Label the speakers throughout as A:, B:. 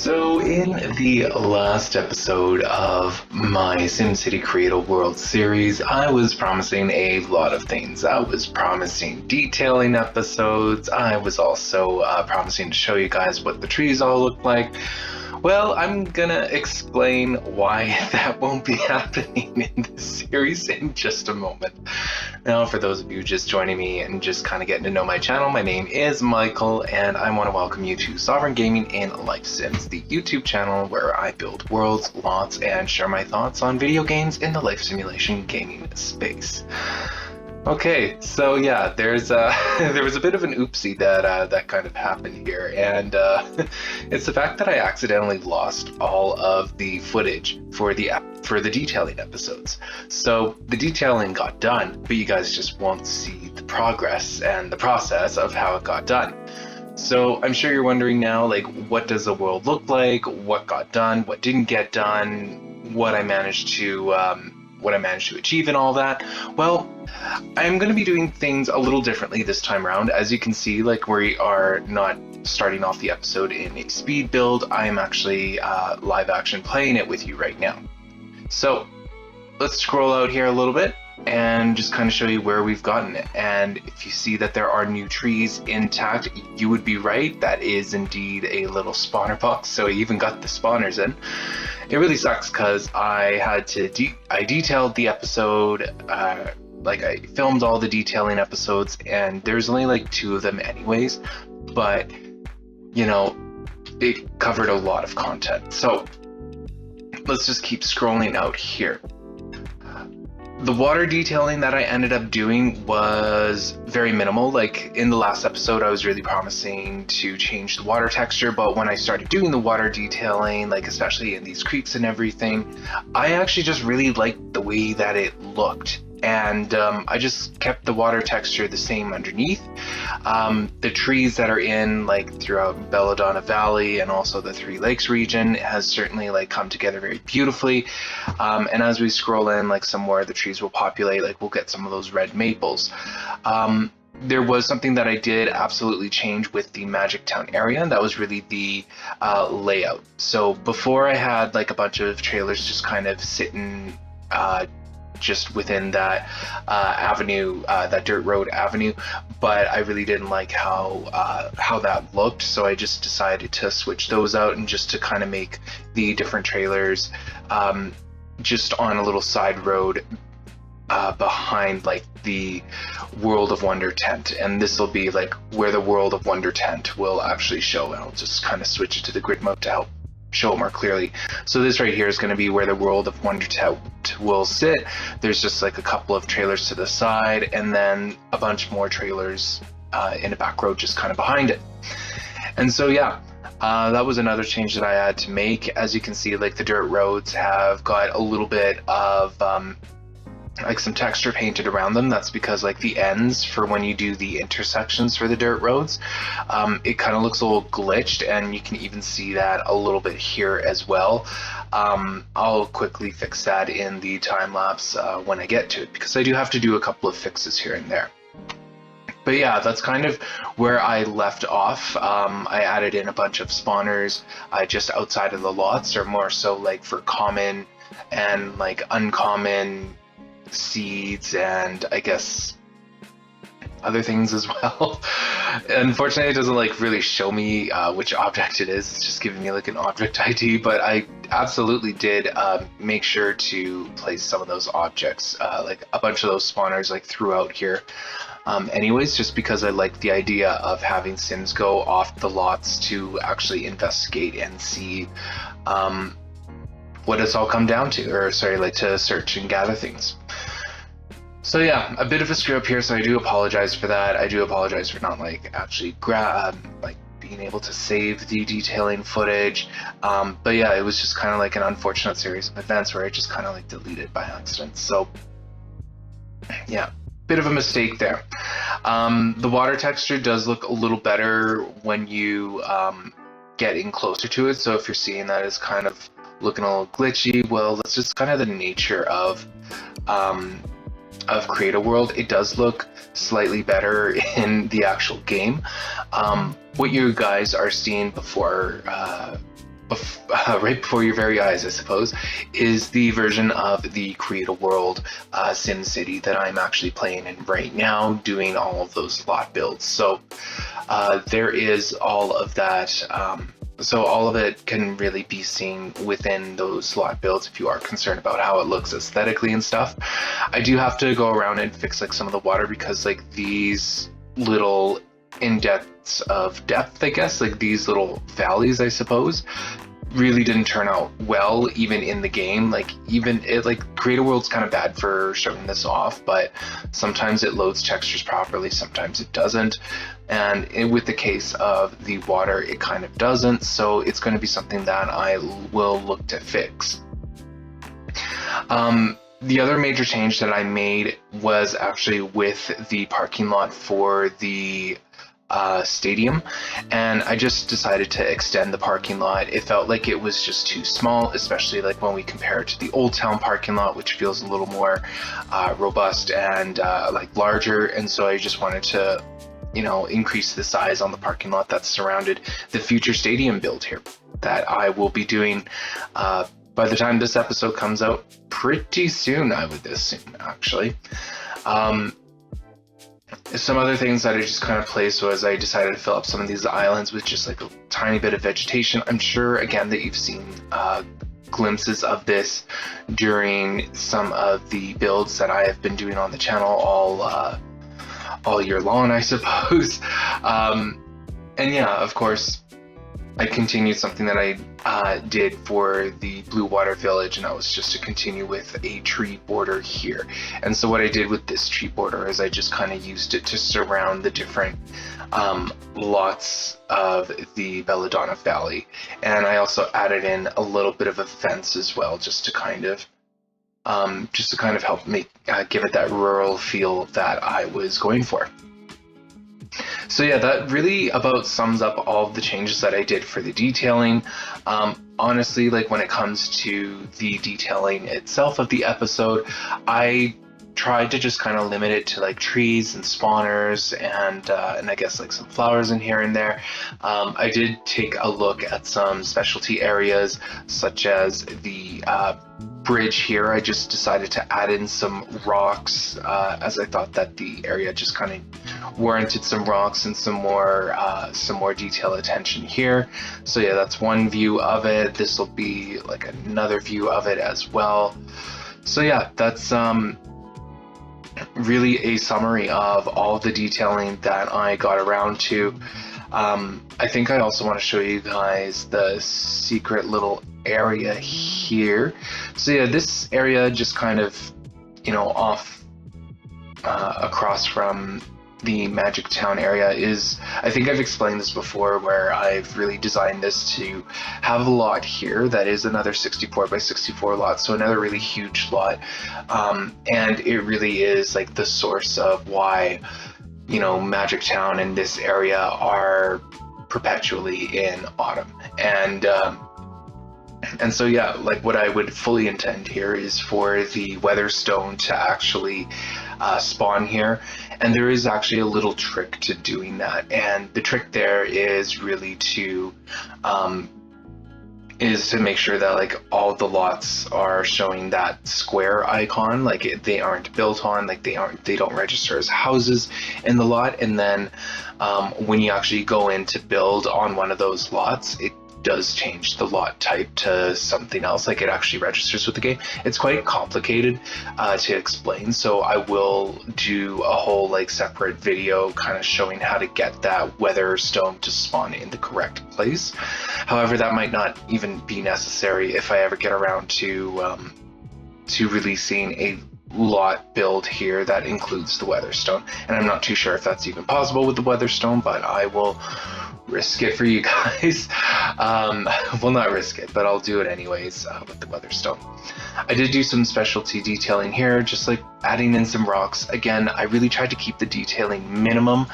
A: So in the last episode of my SimCity Create a World series, I was promising a lot of things. I was promising detailing episodes. I was also promising to show you guys what the trees all look like. Well, I'm gonna explain why that won't be happening in this series in just a moment. Now, for those of you just joining me and just kind of getting to know my channel, my name is Michael, and I want to welcome you to Sovereign Gaming in Life Sims, the YouTube channel where I build worlds, lots, and share my thoughts on video games in the life simulation gaming space. Okay, so yeah, there was a bit of an oopsie that kind of happened here, and it's the fact that I accidentally lost all of the footage for the detailing episodes. So the detailing got done, but you guys just won't see the progress and the process of how it got done. So I'm sure you're wondering now, like, what does the world look like? What got done? What didn't get done? What I managed to achieve and all that. Well, I'm going to be doing things a little differently this time around. As you can see, like, we are not starting off the episode in a speed build. I am actually live action playing it with you right now. So let's scroll out here a little bit and just kind of show you where we've gotten it. And if you see that there are new trees intact, you would be right. That is indeed a little spawner box. So I even got the spawners in. It really sucks because I had to I detailed the episode, I filmed all the detailing episodes, and there's only like 2 of them anyways, but you know, it covered a lot of content. So let's just keep scrolling out here. The water detailing that I ended up doing was very minimal. Like in the last episode, I was really promising to change the water texture, but when I started doing the water detailing, like especially in these creeks and everything, I actually just really liked the way that it looked. And I just kept the water texture the same underneath. The trees that are in like throughout Belladonna Valley and also the Three Lakes region has certainly like come together very beautifully. And as we scroll in, like somewhere the trees will populate, like we'll get some of those red maples. There was something that I did absolutely change with the Magic Town area, and that was really the layout. So before I had like a bunch of trailers just kind of sitting just within that avenue, that dirt road avenue, but I really didn't like how that looked, so I just decided to switch those out and just to kind of make the different trailers just on a little side road behind like the World of Wonder tent, and this will be like where the World of Wonder tent will actually show, and I'll just kind of switch it to the grid mode to help show it more clearly. So this right here is going to be where the World of Wonder tent will sit. There's just like a couple of trailers to the side, and then a bunch more trailers in a back road just kind of behind it. And so yeah, that was another change that I had to make. As you can see, like the dirt roads have got a little bit of like some texture painted around them. That's because like the ends for when you do the intersections for the dirt roads, it kind of looks a little glitched, and you can even see that a little bit here as well. I'll quickly fix that in the time lapse when I get to it, because I do have to do a couple of fixes here and there. But yeah, that's kind of where I left off. I added in a bunch of spawners just outside of the lots, or more so like for common and like uncommon seeds, and I guess other things as well. Unfortunately, it doesn't like really show me which object it is. It's just giving me like an object ID, but I absolutely did make sure to place some of those objects, like a bunch of those spawners, like throughout here. Anyways, just because I like the idea of having Sims go off the lots to actually investigate and see what it's all come down to, or sorry, like to search and gather things. So yeah, a bit of a screw up here, so I do apologize for that. I do apologize for not like actually being able to save the detailing footage. But yeah, it was just kind of like an unfortunate series of events where I just kind of like deleted by accident. So yeah, bit of a mistake there. The water texture does look a little better when you get in closer to it. So if you're seeing that it's kind of looking a little glitchy, well, that's just kind of the nature of Create a World. It does look slightly better in the actual game. What you guys are seeing before right before your very eyes, I suppose, is the version of the Create a World SimCity that I'm actually playing in right now, doing all of those lot builds. So there is all of that. So all of it can really be seen within those lot builds if you are concerned about how it looks aesthetically and stuff. I do have to go around and fix like some of the water, because like these little indents of depth, I guess, like these little valleys, I suppose, really didn't turn out well even in the game. Like even it, like Create a World's kind of bad for showing this off, but sometimes it loads textures properly, sometimes it doesn't. And with the case of the water, it kind of doesn't. So it's going to be something that I will look to fix. The other major change that I made was actually with the parking lot for the stadium, and I just decided to extend the parking lot. It felt like it was just too small, especially like when we compare it to the Old Town parking lot, which feels a little more robust and like larger. And so I just wanted to, you know, increase the size on the parking lot that surrounded the future stadium build here that I will be doing by the time this episode comes out pretty soon, I would assume, actually. Some other things that I just kind of placed was I decided to fill up some of these islands with just like a tiny bit of vegetation. I'm sure, again, that you've seen glimpses of this during some of the builds that I have been doing on the channel all year long, I suppose. And yeah, of course, I continued something that I did for the Blue Water Village, and that was just to continue with a tree border here. And so what I did with this tree border is I just kind of used it to surround the different lots of the Belladonna Valley. And I also added in a little bit of a fence as well, just to kind of help make give it that rural feel that I was going for. So yeah, that really about sums up all of the changes that I did for the detailing. Honestly, like when it comes to the detailing itself of the episode, I tried to just kind of limit it to like trees and spawners and I guess like some flowers in here and there. I did take a look at some specialty areas such as the bridge here. I just decided to add in some rocks as I thought that the area just kind of warranted some rocks and some more detail attention here. So yeah, that's one view of it. This will be like another view of it as well. So yeah, that's really a summary of all the detailing that I got around to. I think I also want to show you guys the secret little area here. So yeah, this area just kind of, you know, off across from the Magic Town area is, I think I've explained this before, where I've really designed this to have a lot here that is another 64 by 64 lot, so another really huge lot, and it really is like the source of why, you know, Magic Town and this area are perpetually in autumn. And so yeah, like what I would fully intend here is for the Weatherstone to actually spawn here, and there is actually a little trick to doing that, and the trick there is really to make sure that like all the lots are showing that square icon, like they aren't built on, like they don't register as houses in the lot. And then when you actually go in to build on one of those lots, it does change the lot type to something else, like it actually registers with the game. It's quite complicated to explain, so I will do a whole like separate video kind of showing how to get that Weatherstone to spawn in the correct place. However, that might not even be necessary if I ever get around to releasing a lot build here that includes the Weatherstone, and I'm not too sure if that's even possible with the Weatherstone, but I will risk it for you guys. Well, not risk it, but I'll do it anyways with the Weatherstone. I did do some specialty detailing here, just like adding in some rocks. Again, I really tried to keep the detailing minimum,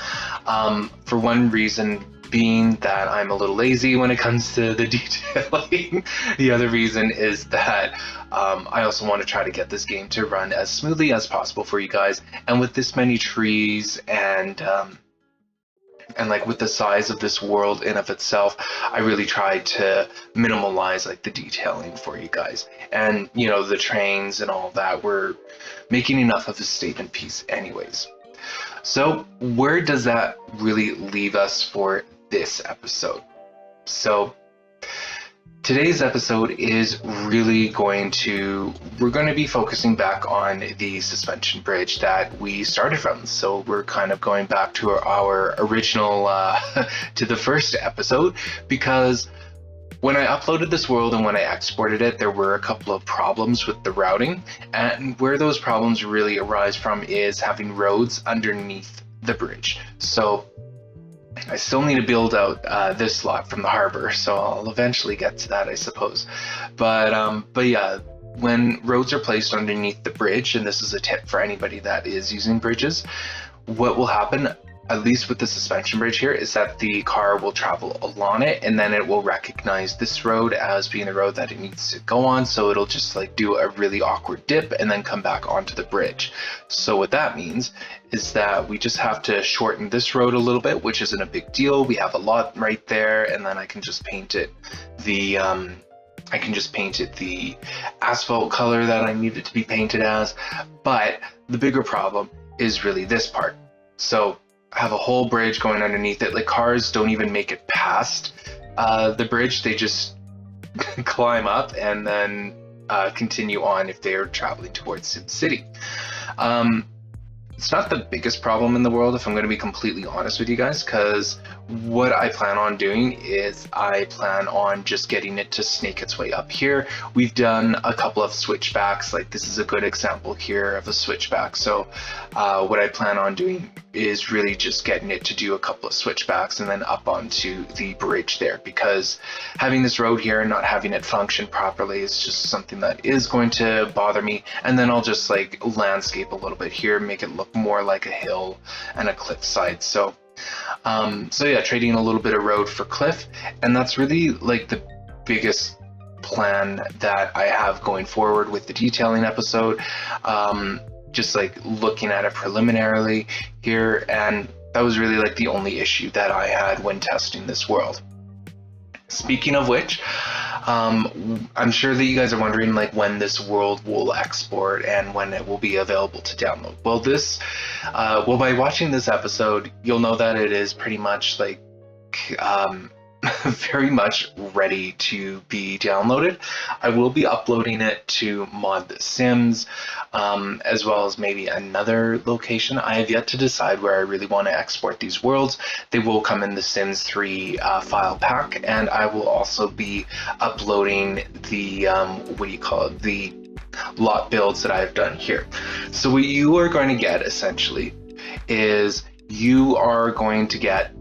A: for one reason being that I'm a little lazy when it comes to the detailing. The other reason is that I also want to try to get this game to run as smoothly as possible for you guys, and with this many trees and And like with the size of this world in of itself, I really tried to minimalize like the detailing for you guys. And you know, the trains and all that were making enough of a statement piece anyways. So where does that really leave us for this episode? So today's episode is really we're going to be focusing back on the suspension bridge that we started from. So we're kind of going back to our original, to the first episode, because when I uploaded this world and when I exported it, there were a couple of problems with the routing. And where those problems really arise from is having roads underneath the bridge. So I still need to build out this lot from the harbor, so I'll eventually get to that, I suppose. But yeah, when roads are placed underneath the bridge, and this is a tip for anybody that is using bridges, what will happen, at least with the suspension bridge here, is that the car will travel along it, and then it will recognize this road as being the road that it needs to go on, so it'll just like do a really awkward dip and then come back onto the bridge. So what that means is that we just have to shorten this road a little bit, which isn't a big deal. We have a lot right there, and then I can just paint it the asphalt color that I need it to be painted as. But the bigger problem is really this part. So I have a whole bridge going underneath it. Like, cars don't even make it past the bridge. They just climb up and then continue on if they're traveling towards Sim City. It's not the biggest problem in the world, if I'm going to be completely honest with you guys, because what I plan on doing is I plan on just getting it to snake its way up here. We've done a couple of switchbacks, like this is a good example here of a switchback. So what I plan on doing is really just getting it to do a couple of switchbacks and then up onto the bridge there, because having this road here and not having it function properly is just something that is going to bother me. And then I'll just like landscape a little bit here, make it look more like a hill and a cliffside. So yeah, trading a little bit of road for cliff, and that's really like the biggest plan that I have going forward with the detailing episode. Just like looking at it preliminarily here, and that was really like the only issue that I had when testing this world. Speaking of which, I'm sure that you guys are wondering like when this world will export and when it will be available to download. Well, by watching this episode, you'll know that it is pretty much like very much ready to be downloaded. I will be uploading it to Mod The Sims, as well as maybe another location. I have yet to decide where I really want to export these worlds. They will come in the Sims 3 file pack, and I will also be uploading the the lot builds that I've done here. So what you are going to get essentially is you are going to get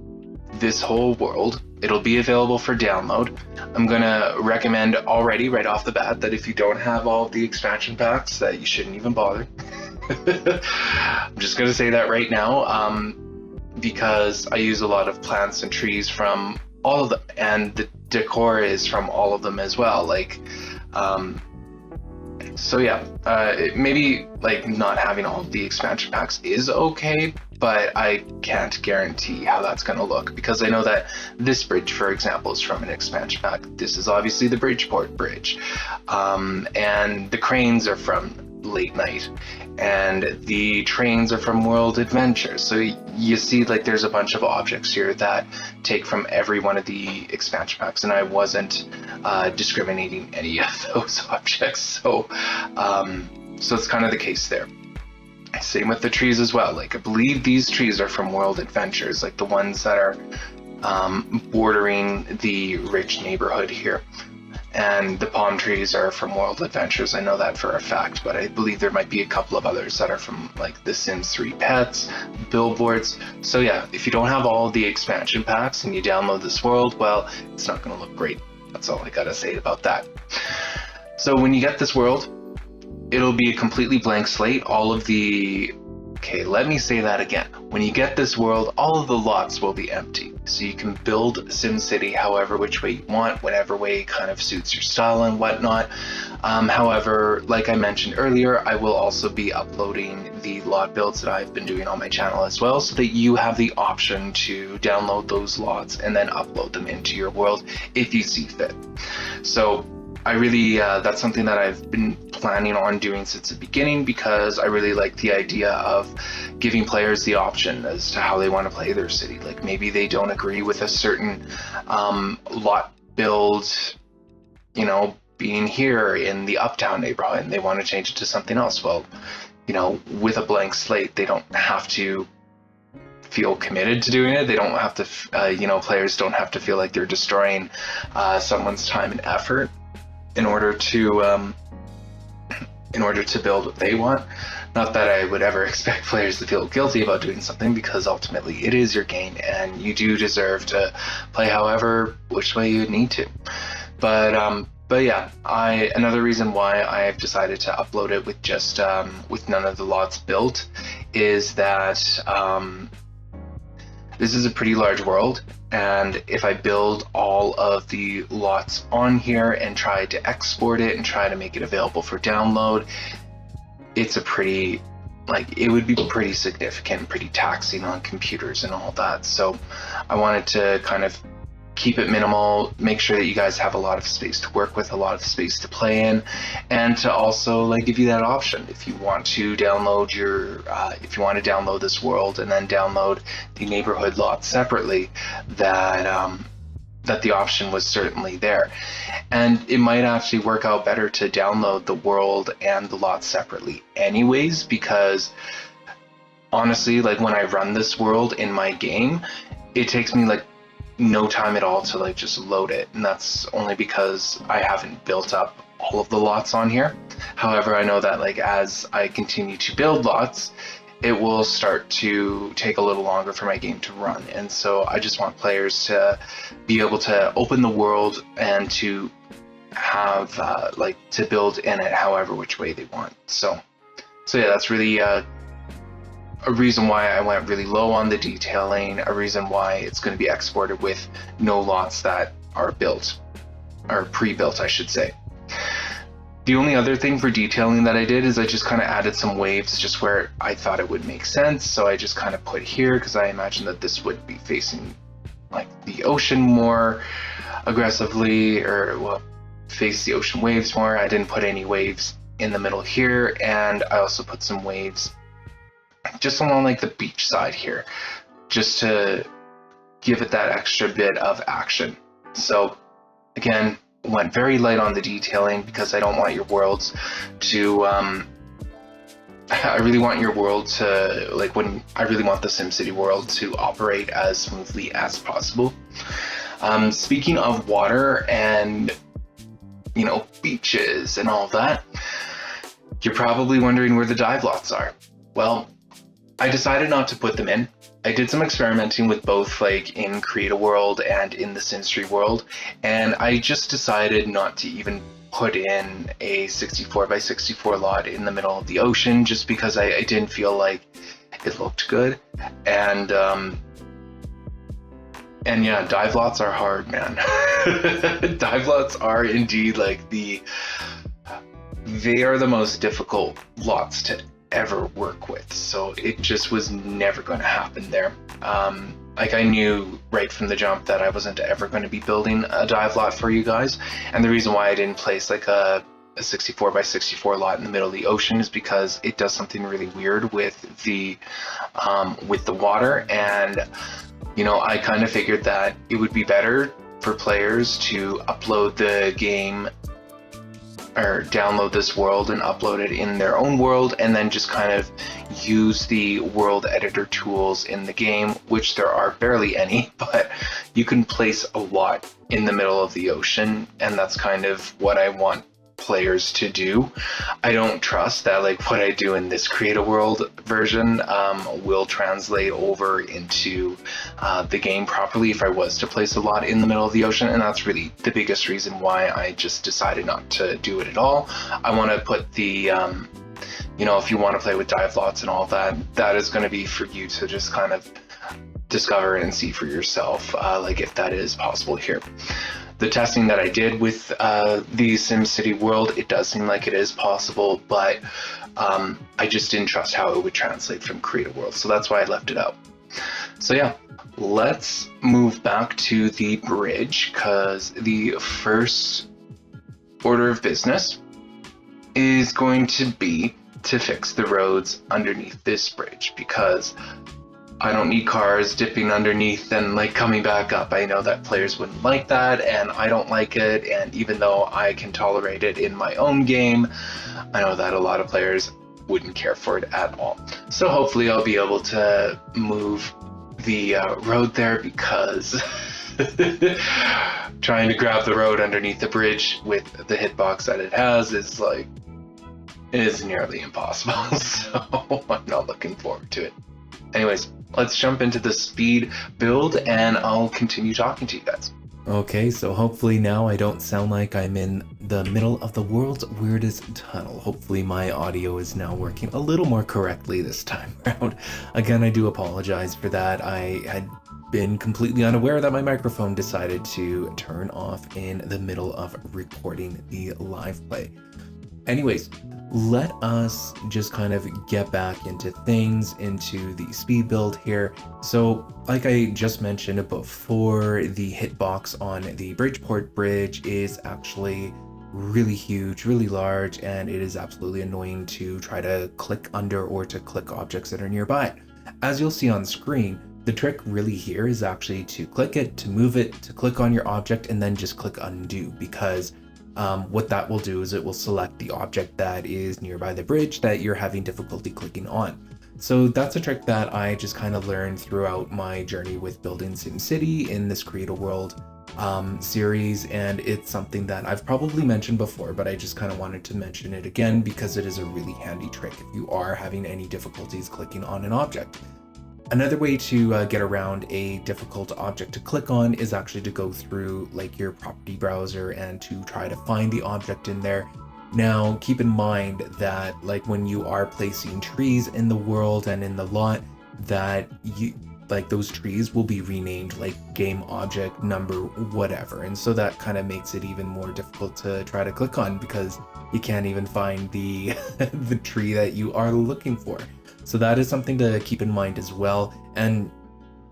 A: this whole world. It'll be available for download. I'm gonna recommend already right off the bat that if you don't have all of the expansion packs, that you shouldn't even bother. I'm just gonna say that right now, because I use a lot of plants and trees from all of them, and the decor is from all of them as well. Like, so yeah, maybe like not having all of the expansion packs is okay, but I can't guarantee how that's going to look, because I know that this bridge, for example, is from an expansion pack. This is obviously the Bridgeport Bridge, and the cranes are from Late Night, and the trains are from World Adventure. So you see, like, there's a bunch of objects here that take from every one of the expansion packs, and I wasn't discriminating any of those objects. So it's kind of the case there. Same with the trees as well. Like, I believe these trees are from World Adventures, like the ones that are bordering the rich neighborhood here. And the palm trees are from World Adventures. I know that for a fact, but I believe there might be a couple of others that are from like the Sims 3 pets, billboards. So yeah, if you don't have all the expansion packs and you download this world, well, it's not going to look great. That's all I gotta say about that. So when you get this world, it'll be a completely blank slate. Okay, let me say that again. When you get this world, all of the lots will be empty. So you can build SimCity however which way you want, whatever way kind of suits your style and whatnot. However, like I mentioned earlier, I will also be uploading the lot builds that I've been doing on my channel as well, so that you have the option to download those lots and then upload them into your world if you see fit. So I really, that's something that I've been planning on doing since the beginning, because I really like the idea of giving players the option as to how they want to play their city. Like maybe they don't agree with a certain lot build, you know, being here in the uptown neighborhood, and they want to change it to something else. Well, you know, with a blank slate, they don't have to feel committed to doing it. They don't have to, you know, players don't have to feel like they're destroying someone's time and effort in order to build what they want. Not that I would ever expect players to feel guilty about doing something, because ultimately it is your game and you do deserve to play however which way you need to. But yeah, another reason why I've decided to upload it with just with none of the lots built is that this is a pretty large world, and if I build all of the lots on here and try to export it and try to make it available for download, it's a pretty, like, it would be pretty significant, pretty taxing on computers and all that. So I wanted to kind of keep it minimal, make sure that you guys have a lot of space to work with, a lot of space to play in, and to also like give you that option if you want to download your if you want to download this world and then download the neighborhood lot separately, that that the option was certainly there. And it might actually work out better to download the world and the lot separately anyways, because honestly, like when I run this world in my game, it takes me like no time at all to like just load it, and that's only because I haven't built up all of the lots on here. However, I know that like as I continue to build lots, it will start to take a little longer for my game to run, and so I just want players to be able to open the world and to have like to build in it however which way they want. So yeah, that's really a reason why I went really low on the detailing, a reason why it's going to be exported with no lots that are built, or pre-built I should say. The only other thing for detailing that I did is I just kind of added some waves just where I thought it would make sense. So I just kind of put here because I imagined that this would be facing like the ocean more aggressively, or well, face the ocean waves more. I didn't put any waves in the middle here, and I also put some waves just along like the beach side here, just to give it that extra bit of action. So again, went very light on the detailing because I don't want your worlds to I really want your world to, like, when I really want the SimCity world to operate as smoothly as possible. Speaking of water and, you know, beaches and all that, you're probably wondering where the dive lots are. Well, I decided not to put them in. I did some experimenting with both, like in Create a World and in the SimCity world, and I just decided not to even put in a 64 by 64 lot in the middle of the ocean, just because I didn't feel like it looked good. And yeah, dive lots are hard, man. Dive lots are indeed like they are the most difficult lots to ever work with, so it just was never going to happen there. Like I knew right from the jump that I wasn't ever going to be building a dive lot for you guys, and the reason why I didn't place like a 64 by 64 lot in the middle of the ocean is because it does something really weird with the water, and you know, I kind of figured that it would be better for players to upload the game or download this world and upload it in their own world, and then just kind of use the world editor tools in the game, which there are barely any, but you can place a lot in the middle of the ocean, and that's kind of what I want players to do. I don't trust that like what I do in this Create a World version will translate over into the game properly if I was to place a lot in the middle of the ocean, and that's really the biggest reason why I just decided not to do it at all. I want to put the you know, if you want to play with dive lots and all that, that is going to be for you to just kind of discover and see for yourself, like if that is possible here. The testing that I did with the SimCity world, it does seem like it is possible, but I just didn't trust how it would translate from Create a World, so that's why I left it out. So yeah, let's move back to the bridge, because the first order of business is going to be to fix the roads underneath this bridge, because I don't need cars dipping underneath and like coming back up. I know that players wouldn't like that, and I don't like it, and even though I can tolerate it in my own game, I know that a lot of players wouldn't care for it at all. So hopefully I'll be able to move the road there, because trying to grab the road underneath the bridge with the hitbox that it has is nearly impossible. So I'm not looking forward to it. Anyways, let's jump into the speed build and I'll continue talking to you guys.
B: Okay, so hopefully now I don't sound like I'm in the middle of the world's weirdest tunnel. Hopefully my audio is now working a little more correctly this time around. Again, I do apologize for that. I had been completely unaware that my microphone decided to turn off in the middle of recording the live play. Anyways, let us just kind of get back into things, into the speed build here. So like I just mentioned before, the hitbox on the Bridgeport Bridge is actually really huge, really large, and it is absolutely annoying to try to click under or to click objects that are nearby. As you'll see on screen, the trick really here is actually to click it, to move it, to click on your object, and then just click undo, because what that will do is it will select the object that is nearby the bridge that you're having difficulty clicking on. So that's a trick that I just kind of learned throughout my journey with building SimCity in this Create a World series, and it's something that I've probably mentioned before, but I just kind of wanted to mention it again because it is a really handy trick if you are having any difficulties clicking on an object. Another way to get around a difficult object to click on is actually to go through like your property browser and to try to find the object in there. Now, keep in mind that like when you are placing trees in the world and in the lot, that you like those trees will be renamed like game object number whatever, and so that kind of makes it even more difficult to try to click on because you can't even find the the tree that you are looking for. So that is something to keep in mind as well. And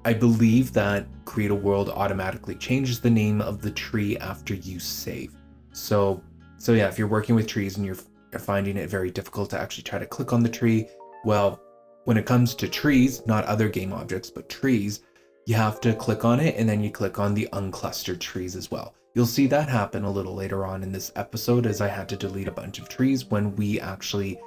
B: I believe that Create a World automatically changes the name of the tree after you save. So yeah, if you're working with trees and you're finding it very difficult to actually try to click on the tree, well, when it comes to trees, not other game objects, but trees, you have to click on it and then you click on the unclustered trees as well. You'll see that happen a little later on in this episode as I had to delete a bunch of trees when we actually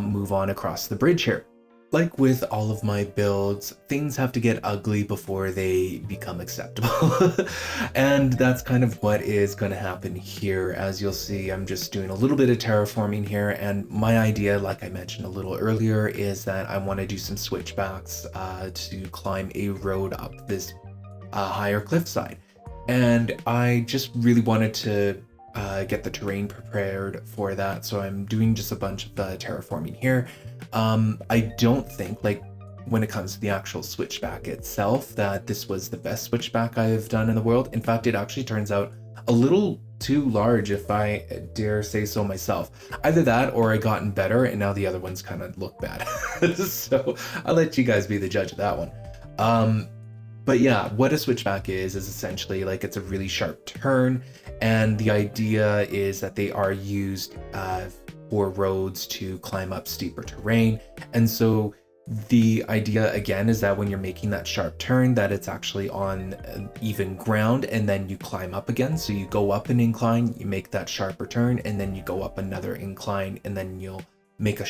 B: move on across the bridge here. Like with all of my builds, things have to get ugly before they become acceptable. And that's kind of what is going to happen here. As you'll see, I'm just doing a little bit of terraforming here. And my idea, like I mentioned a little earlier, is that I want to do some switchbacks to climb a road up this higher cliffside. And I just really wanted to get the terrain prepared for that. So I'm doing just a bunch of terraforming here. I don't think, like, when it comes to the actual switchback itself, that this was the best switchback I've done in the world. In fact, it actually turns out a little too large, if I dare say so myself. Either that or I gotten better and now the other ones kind of look bad. So I'll let you guys be the judge of that one. But yeah, what a switchback is essentially like it's a really sharp turn, and the idea is that they are used for roads to climb up steeper terrain. And so the idea again is that when you're making that sharp turn, that it's actually on even ground and then you climb up again. So you go up an incline, you make that sharper turn, and then you go up another incline, and then you'll make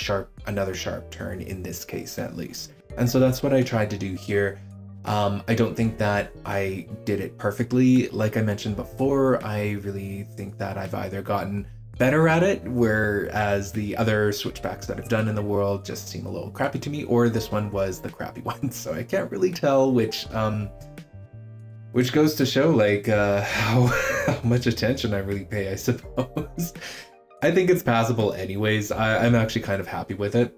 B: another sharp turn in this case at least. And so that's what I tried to do here. I don't think that I did it perfectly. Like I mentioned before, I really think that I've either gotten better at it, whereas the other switchbacks that I've done in the world just seem a little crappy to me, or this one was the crappy one. So I can't really tell which goes to show like how much attention I really pay, I suppose. I think it's passable anyways. I'm actually kind of happy with it.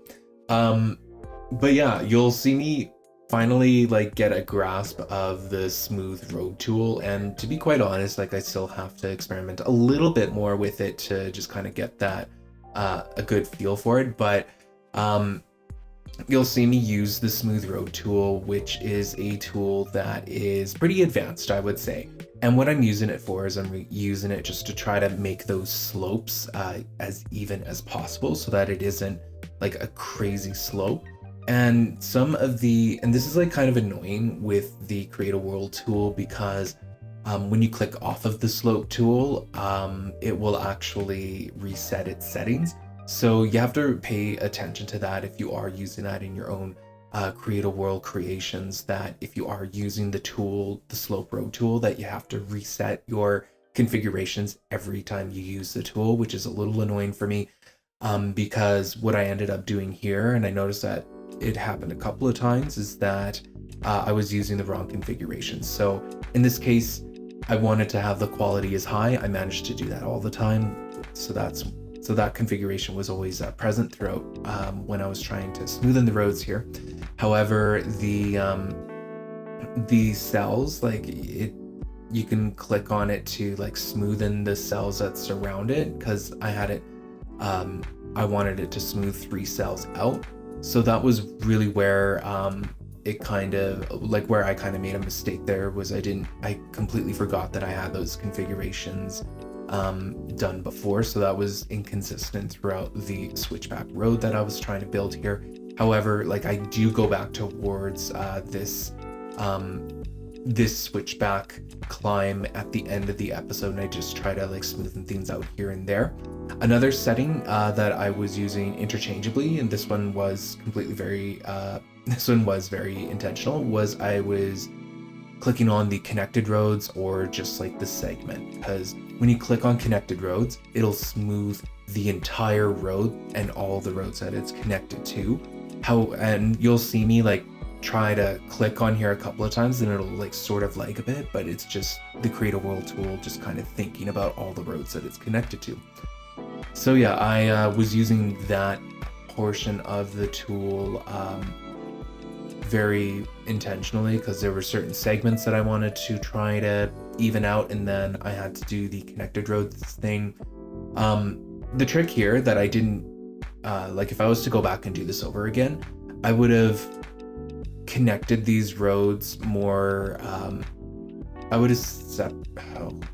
B: But yeah, you'll see me finally like get a grasp of the smooth road tool. And to be quite honest, like I still have to experiment a little bit more with it to just kind of get that a good feel for it. But you'll see me use the smooth road tool, which is a tool that is pretty advanced, I would say. And what I'm using it for is I'm using it just to try to make those slopes as even as possible so that it isn't like a crazy slope. And and this is like kind of annoying with the Create a World tool, because when you click off of the slope tool, it will actually reset its settings. So you have to pay attention to that if you are using that in your own Create a World creations, that if you are using the tool, the slope road tool, that you have to reset your configurations every time you use the tool, which is a little annoying for me. Because what I ended up doing here, and I noticed that it happened a couple of times, is that I was using the wrong configuration. So in this case, I wanted to have the quality as high. I managed to do that all the time. So that configuration was always present throughout when I was trying to smoothen the roads here. However, the cells, like you can click on it to like smoothen the cells that surround it, because I had it I wanted it to smooth 3 cells out. So that was really where it kind of like where I kind of made a mistake there, was I completely forgot that I had those configurations done before. So that was inconsistent throughout the switchback road that I was trying to build here. However, like I do go back towards this switchback climb at the end of the episode, and I just try to like smoothen things out here and there. Another setting that I was using interchangeably, and this one was very intentional, was I was clicking on the connected roads or just like the segment, because when you click on connected roads, it'll smooth the entire road and all the roads that it's connected to. And you'll see me like try to click on here a couple of times and it'll like sort of lag a bit, but it's just the Create a World tool just kind of thinking about all the roads that it's connected to. So yeah, I was using that portion of the tool very intentionally, because there were certain segments that I wanted to try to even out, and then I had to do the connected roads thing. The trick here that I didn't like, if I was to go back and do this over again, I would have connected these roads more. I would have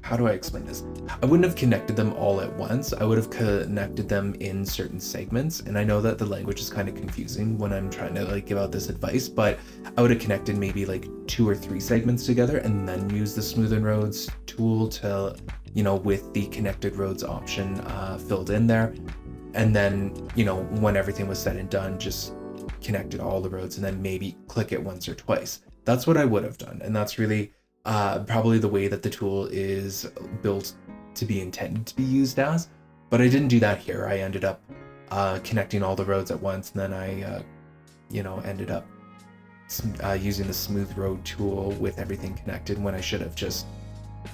B: how do I explain this? I wouldn't have connected them all at once. I would have connected them in certain segments. And I know that the language is kind of confusing when I'm trying to like give out this advice, but I would have connected maybe like 2 or 3 segments together and then use the Smooth and Roads tool to, you know, with the connected roads option filled in there. And then, you know, when everything was said and done, just connected all the roads and then maybe click it once or twice. That's what I would have done. And that's really probably the way that the tool is built to be intended to be used as. But I didn't do that here. I ended up connecting all the roads at once, and then I, you know, ended up using the Smooth Road tool with everything connected, when I should have just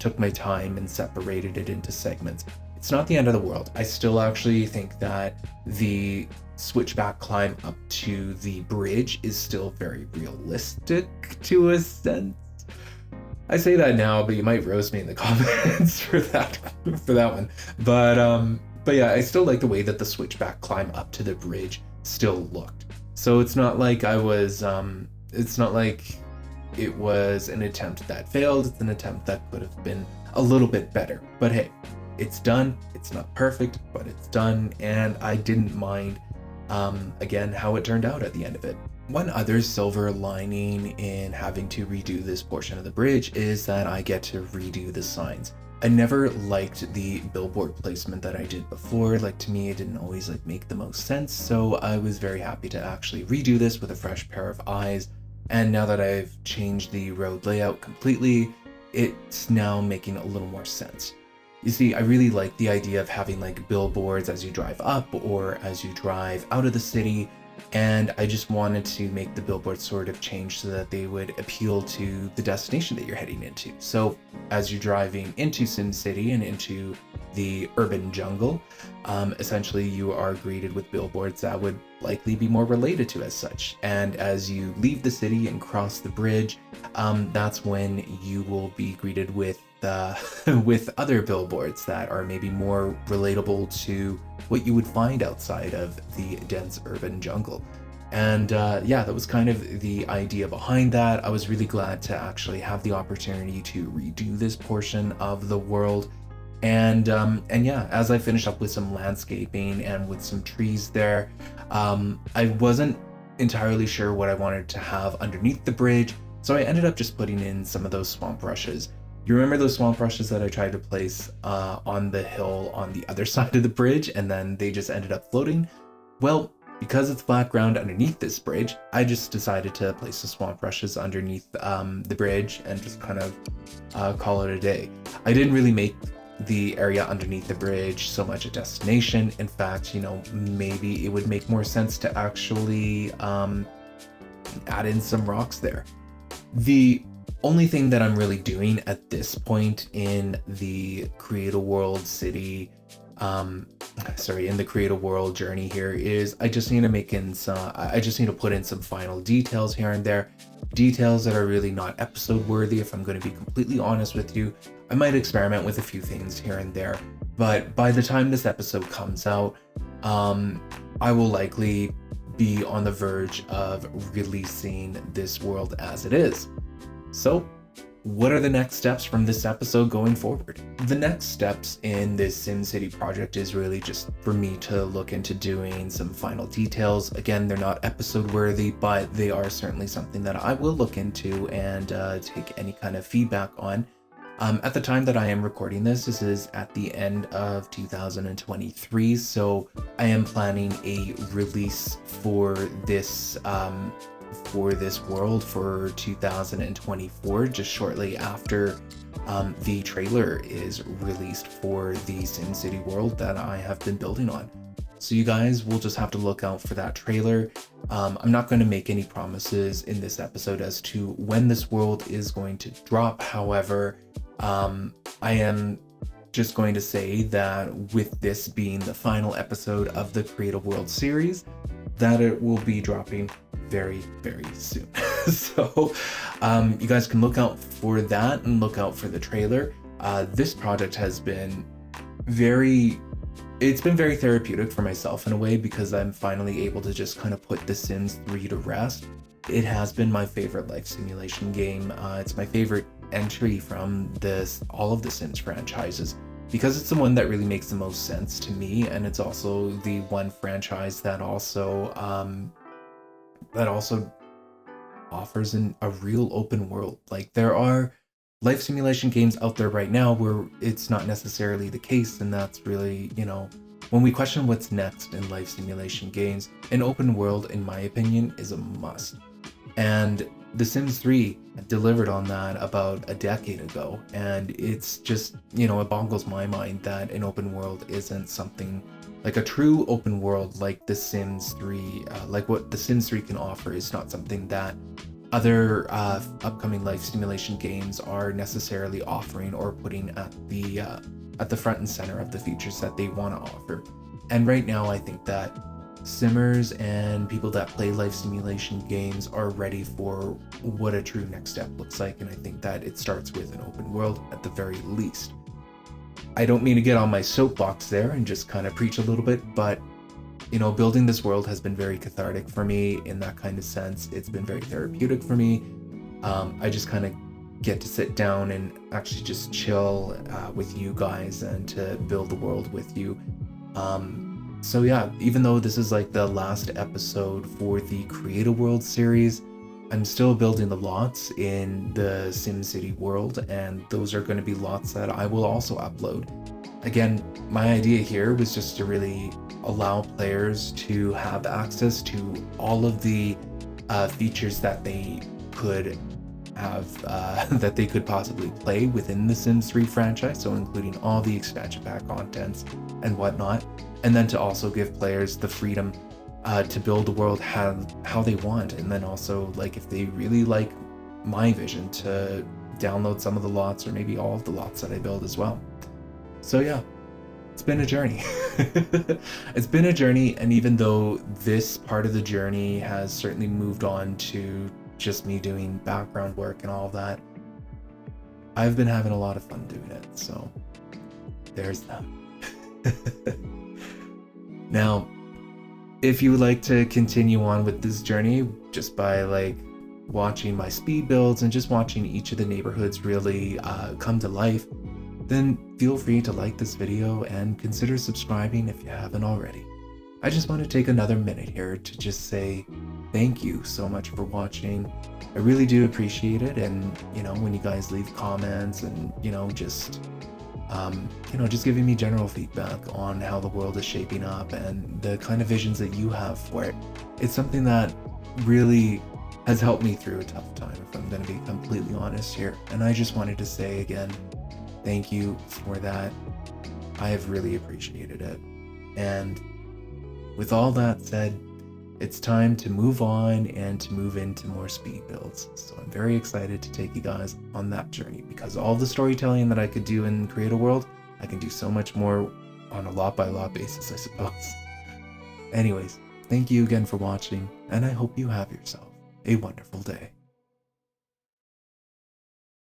B: took my time and separated it into segments. It's not the end of the world. I still actually think that the switchback climb up to the bridge is still very realistic to a sense. I say that now, but you might roast me in the comments for that one. But yeah, I still like the way that the switchback climb up to the bridge still looked. So it's not like it's not like it was an attempt that failed. It's an attempt that could have been a little bit better. But hey, it's done. It's not perfect, but it's done, and I didn't mind again how it turned out at the end of it. One other silver lining in having to redo this portion of the bridge is that I get to redo the signs. I never liked the billboard placement that I did before. Like, to me, it didn't always like make the most sense. So I was very happy to actually redo this with a fresh pair of eyes. And now that I've changed the road layout completely, it's now making a little more sense. You see, I really like the idea of having like billboards as you drive up or as you drive out of the city. And I just wanted to make the billboards sort of change so that they would appeal to the destination that you're heading into. So as you're driving into SimCity and into the urban jungle, essentially you are greeted with billboards that would likely be more related to as such. And as you leave the city and cross the bridge, that's when you will be greeted with with other billboards that are maybe more relatable to what you would find outside of the dense urban jungle. And yeah, that was kind of the idea behind that. I was really glad to actually have the opportunity to redo this portion of the world. And yeah, as I finished up with some landscaping and with some trees there, I wasn't entirely sure what I wanted to have underneath the bridge, so I ended up just putting in some of those swamp rushes. You remember those swamp rushes that I tried to place on the hill on the other side of the bridge, and then they just ended up floating? Well, because it's flat ground underneath this bridge, I just decided to place the swamp rushes underneath the bridge and just kind of call it a day. I didn't really make the area underneath the bridge so much a destination. In fact, maybe it would make more sense to actually add in some rocks there. The only thing that I'm really doing at this point in the Create a World city, in the Create a World journey here, is I just need to put in some final details here and there. Details that are really not episode worthy, if I'm going to be completely honest with you. I might experiment with a few things here and there, but by the time this episode comes out, I will likely be on the verge of releasing this world as it is. So, what are the next steps from this episode going forward? The next steps in this SimCity project is really just for me to look into doing some final details. Again, they're not episode worthy, but they are certainly something that I will look into and take any kind of feedback on. At the time that I am recording this is at the end of 2023, so I am planning a release for this world for 2024, just shortly after the trailer is released for the SimCity world that I have been building on. So you guys will just have to look out for that trailer. I'm not going to make any promises in this episode as to when this world is going to drop. However, I am just going to say that with this being the final episode of the Create a World series, that it will be dropping very, very soon. So you guys can look out for that and look out for the trailer. This project has been very therapeutic for myself in a way, because I'm finally able to just kind of put The Sims 3 to rest. It has been my favorite life simulation game. It's my favorite entry from all of the Sims franchises, because it's the one that really makes the most sense to me, and it's also the one franchise that also offers a real open world. Like, there are life simulation games out there right now where it's not necessarily the case, and that's really, when we question what's next in life simulation games, an open world, in my opinion, is a must. And The Sims 3 delivered on that about a decade ago, and it's just, it boggles my mind that an open world isn't something like a true open world like The Sims 3, like what The Sims 3 can offer, is not something that other upcoming life simulation games are necessarily offering or putting at the front and center of the features that they want to offer. And right now, I think that Simmers and people that play life simulation games are ready for what a true next step looks like, and I think that it starts with an open world at the very least. I don't mean to get on my soapbox there and just kind of preach a little bit, but building this world has been very cathartic for me in that kind of sense. It's been very therapeutic for me. I just kind of get to sit down and actually just chill with you guys and to build the world with you. So yeah, even though this is like the last episode for the Create a World series, I'm still building the lots in the SimCity world, and those are going to be lots that I will also upload. Again, my idea here was just to really allow players to have access to all of the features that they could have, that they could possibly play within the Sims 3 franchise, so including all the expansion pack contents and whatnot, and then to also give players the freedom to build the world how they want, and then also like if they really like my vision, to download some of the lots or maybe all of the lots that I build as well. So yeah, it's been a journey. It's been a journey, and even though this part of the journey has certainly moved on to just me doing background work and all of that, I've been having a lot of fun doing it, so there's that. Now, if you would like to continue on with this journey just by like watching my speed builds and just watching each of the neighborhoods really come to life, then feel free to like this video and consider subscribing if you haven't already. I just want to take another minute here to just say thank you so much for watching. I really do appreciate it, and when you guys leave comments and just giving me general feedback on how the world is shaping up and the kind of visions that you have for it. It's something that really has helped me through a tough time, if I'm going to be completely honest here. And I just wanted to say again, thank you for that. I have really appreciated it. And with all that said, it's time to move on and to move into more speed builds. So I'm very excited to take you guys on that journey, because all the storytelling that I could do in Create a World, I can do so much more on a lot by lot basis, I suppose. Anyways, thank you again for watching, and I hope you have yourself a wonderful day.